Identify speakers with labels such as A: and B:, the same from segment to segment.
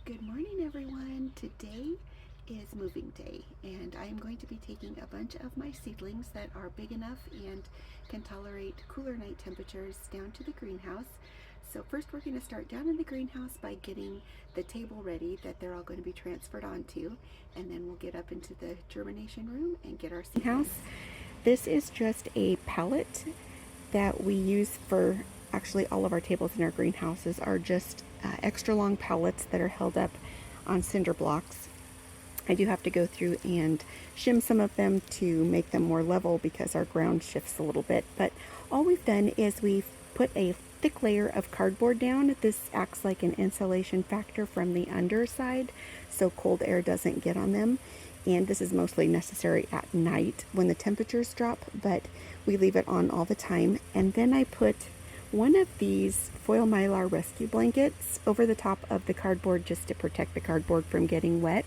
A: Good morning, everyone. Today is moving day, and I am going to be taking a bunch of my seedlings that are big enough and can tolerate cooler night temperatures down to the greenhouse. So first we're going to start down in the greenhouse by getting the table ready that they're all going to be transferred onto, and then we'll get up into the germination room and get our seedlings. This is just a pallet that we use for actually all of our tables in our greenhouses are just extra long pallets that are held up on cinder blocks. I do have to go through and shim some of them to make them more level because our ground shifts a little bit, but all we've done is we've put a thick layer of cardboard down. This acts like an insulation factor from the underside so cold air doesn't get on them, and this is mostly necessary at night when the temperatures drop, but we leave it on all the time. And then I put one of these foil mylar rescue blankets over the top of the cardboard just to protect the cardboard from getting wet.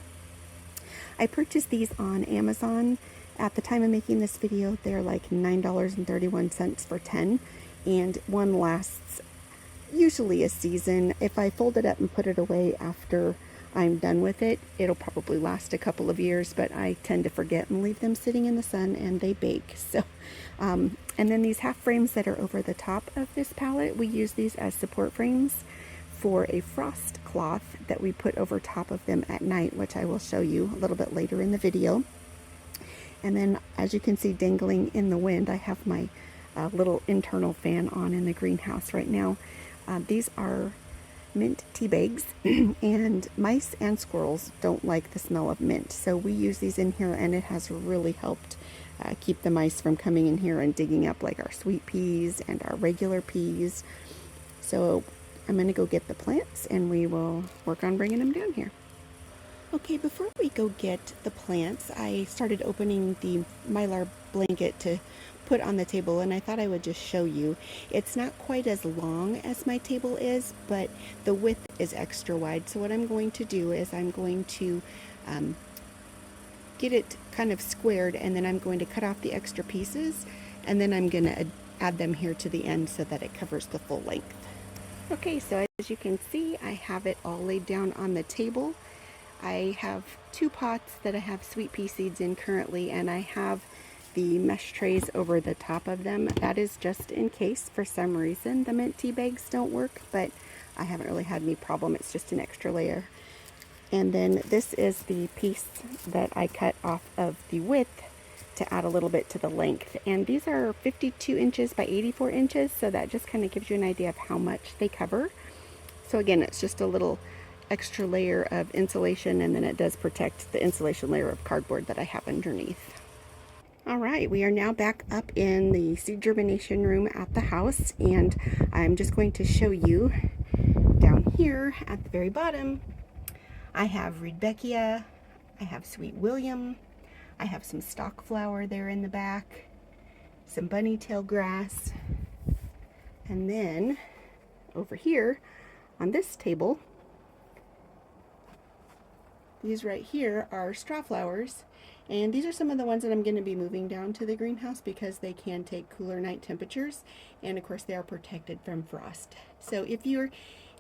A: I purchased these on Amazon. At the time of making this video, they're like $9.31 for 10, and one lasts usually a season. If I fold it up and put it away after I'm done with it, it'll probably last a couple of years, but I tend to forget and leave them sitting in the sun and they bake. So, and then these half frames that are over the top of this pallet, we use these as support frames for a frost cloth that we put over top of them at night, which I will show you a little bit later in the video. And then as you can see dangling in the wind, I have my little internal fan on in the greenhouse right now. These are mint tea bags and mice and squirrels don't like the smell of mint, so we use these in here, and it has really helped keep the mice from coming in here and digging up like our sweet peas and our regular peas. So I'm going to go get the plants and we will work on bringing them down here. Okay, before we go get the plants, I started opening the mylar blanket to put on the table, and I thought I would just show you. It's not quite as long as my table is, but the width is extra wide. So what I'm going to do is I'm going to get it kind of squared, and then I'm going to cut off the extra pieces, and then I'm going to add them here to the end so that it covers the full length. Okay, so as you can see, I have it all laid down on the table. I have two pots that I have sweet pea seeds in currently, and I have the mesh trays over the top of them. That is just in case for some reason the mint tea bags don't work, but I haven't really had any problem. It's just an extra layer. And then this is the piece that I cut off of the width to add a little bit to the length. And these are 52 inches by 84 inches, so that just kind of gives you an idea of how much they cover. So again, it's just a little extra layer of insulation, and then it does protect the insulation layer of cardboard that I have underneath. All right, we are now back up in the seed germination room at the house, and I'm just going to show you down here at the very bottom. I have Rudbeckia, I have Sweet William, I have some stock flower there in the back, some bunny tail grass, and then over here on this table, these right here are straw flowers, and these are some of the ones that I'm going to be moving down to the greenhouse because they can take cooler night temperatures, and of course they are protected from frost. So if you're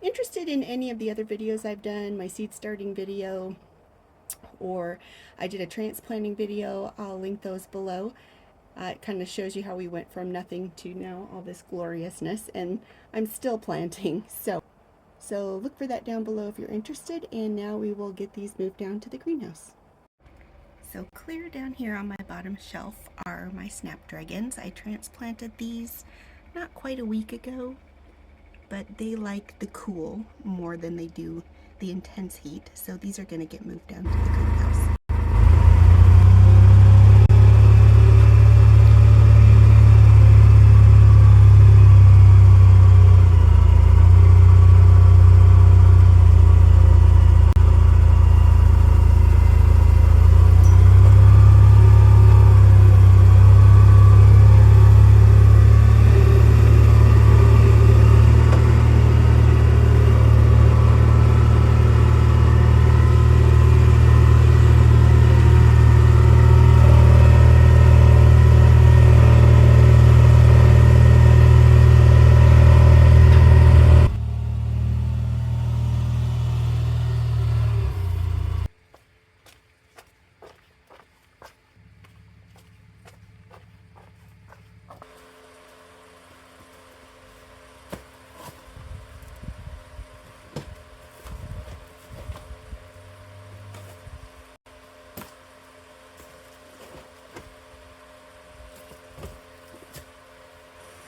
A: interested in any of the other videos I've done, my seed starting video, or I did a transplanting video, I'll link those below. It kind of shows you how we went from nothing to now all this gloriousness, and I'm still planting. So look for that down below if you're interested, and now we will get these moved down to the greenhouse. So clear down here on my bottom shelf are my snapdragons. I transplanted these not quite a week ago, but they like the cool more than they do the intense heat, so these are going to get moved down to the greenhouse.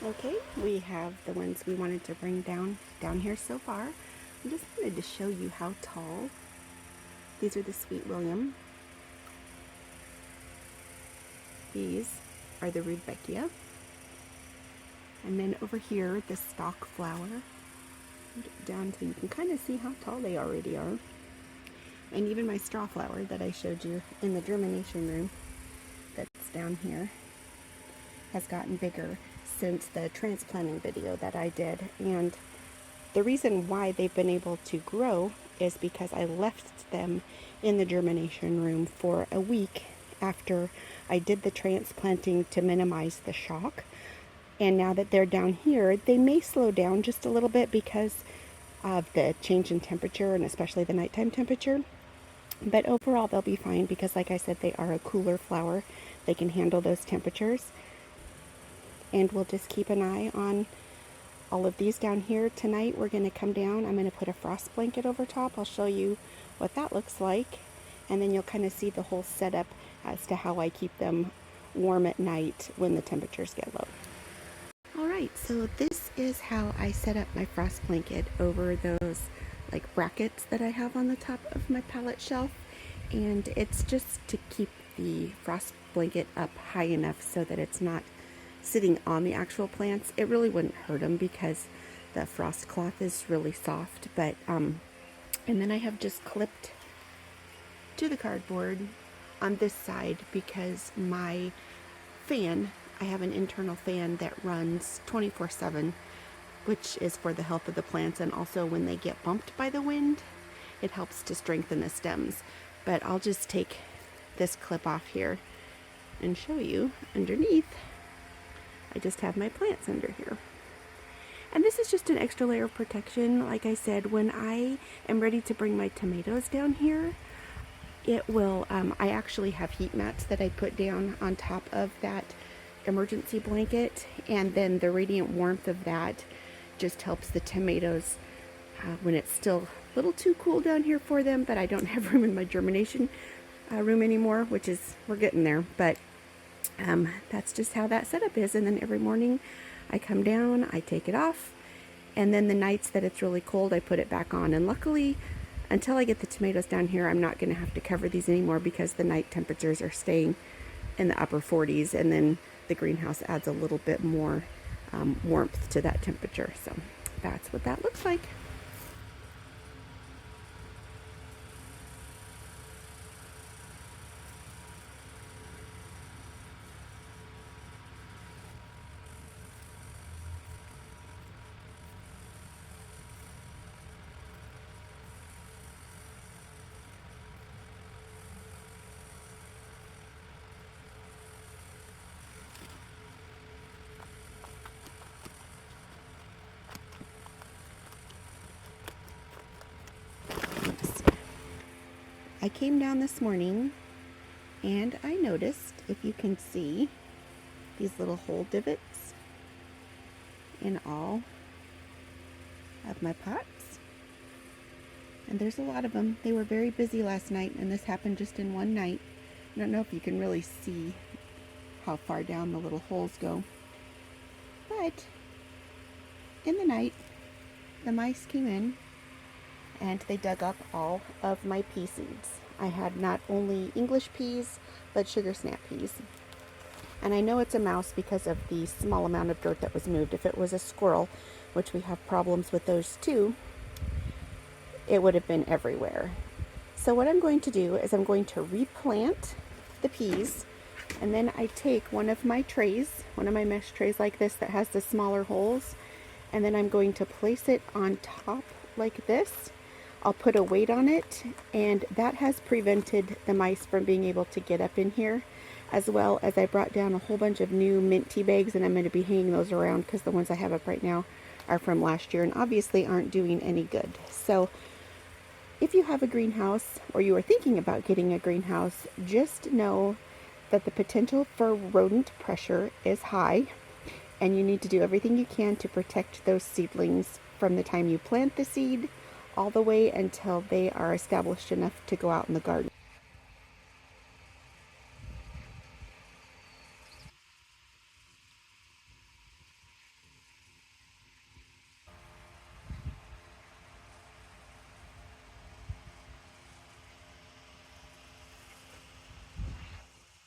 A: Okay, we have the ones we wanted to bring down here so far. I just wanted to show you how tall. These are the Sweet William. These are the Rudbeckia. And then over here, the stock flower. Down so you can kind of see how tall they already are. And even my straw flower that I showed you in the germination room that's down here has gotten bigger since the transplanting video that I did. And the reason why they've been able to grow is because I left them in the germination room for a week after I did the transplanting to minimize the shock. And now that they're down here, they may slow down just a little bit because of the change in temperature and especially the nighttime temperature. But overall, they'll be fine because, like I said, they are a cooler flower. They can handle those temperatures. And we'll just keep an eye on all of these down here. Tonight, we're going to come down. I'm going to put a frost blanket over top. I'll show you what that looks like. And then you'll kind of see the whole setup as to how I keep them warm at night when the temperatures get low. Alright, so this is how I set up my frost blanket over those like brackets that I have on the top of my pallet shelf. And it's just to keep the frost blanket up high enough so that it's not sitting on the actual plants. It really wouldn't hurt them because the frost cloth is really soft. But and then I have just clipped to the cardboard on this side because my fan, I have an internal fan that runs 24/7, which is for the health of the plants, and also when they get bumped by the wind, it helps to strengthen the stems. But I'll just take this clip off here and show you underneath. I just have my plants under here. And this is just an extra layer of protection. Like I said, when I am ready to bring my tomatoes down here, it will, I actually have heat mats that I put down on top of that emergency blanket, and then the radiant warmth of that just helps the tomatoes when it's still a little too cool down here for them. But I don't have room in my germination room anymore, which is, we're getting there. But that's just how that setup is. And then every morning I come down, I take it off, and then the nights that it's really cold, I put it back on. And luckily, until I get the tomatoes down here, I'm not going to have to cover these anymore because the night temperatures are staying in the upper 40s, and then the greenhouse adds a little bit more warmth to that temperature. So that's what that looks like. I came down this morning and I noticed, if you can see, these little hole divots in all of my pots. And there's a lot of them. They were very busy last night, and this happened just in one night. I don't know if you can really see how far down the little holes go. But in the night, the mice came in and they dug up all of my pea seeds. I had not only English peas, but sugar snap peas. And I know it's a mouse because of the small amount of dirt that was moved. If it was a squirrel, which we have problems with those too, it would have been everywhere. So what I'm going to do is I'm going to replant the peas, and then I take one of my trays, one of my mesh trays like this that has the smaller holes, and then I'm going to place it on top like this. I'll put a weight on it, and that has prevented the mice from being able to get up in here, as well as I brought down a whole bunch of new mint tea bags, and I'm going to be hanging those around because the ones I have up right now are from last year and obviously aren't doing any good. So if you have a greenhouse, or you are thinking about getting a greenhouse, just know that the potential for rodent pressure is high, and you need to do everything you can to protect those seedlings from the time you plant the seed all the way until they are established enough to go out in the garden.